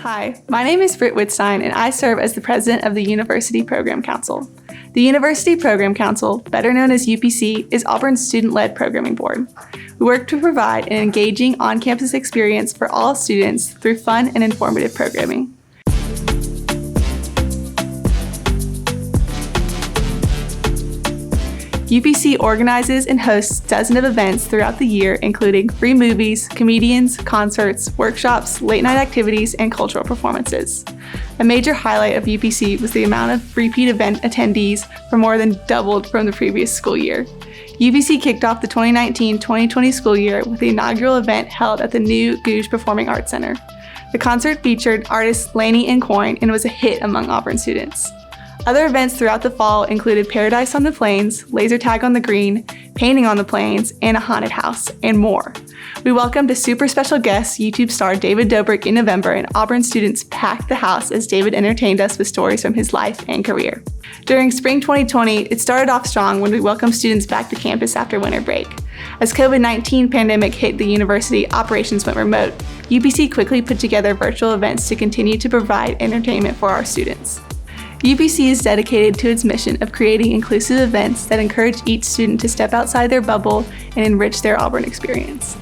Hi, my name is Britt Wittstein, and I serve as the president of the University Program Council. The University Program Council, better known as UPC, is Auburn's student-led programming board. We work to provide an engaging on-campus experience for all students through fun and informative programming. UPC organizes and hosts dozens of events throughout the year, including free movies, comedians, concerts, workshops, late-night activities, and cultural performances. A major highlight of UPC was the amount of repeat event attendees for more than doubled from the previous school year. UPC kicked off the 2019-2020 school year with the inaugural event held at the new Gouge Performing Arts Center. The concert featured artists Laney and Coyne and was a hit among Auburn students. Other events throughout the fall included Paradise on the Plains, Laser Tag on the Green, Painting on the Plains, and a haunted house, and more. We welcomed a super special guest, YouTube star David Dobrik, in November, and Auburn students packed the house as David entertained us with stories from his life and career. During spring 2020, it started off strong when we welcomed students back to campus after winter break. As COVID-19 pandemic hit the university, operations went remote. UPC quickly put together virtual events to continue to provide entertainment for our students. UPC is dedicated to its mission of creating inclusive events that encourage each student to step outside their bubble and enrich their Auburn experience.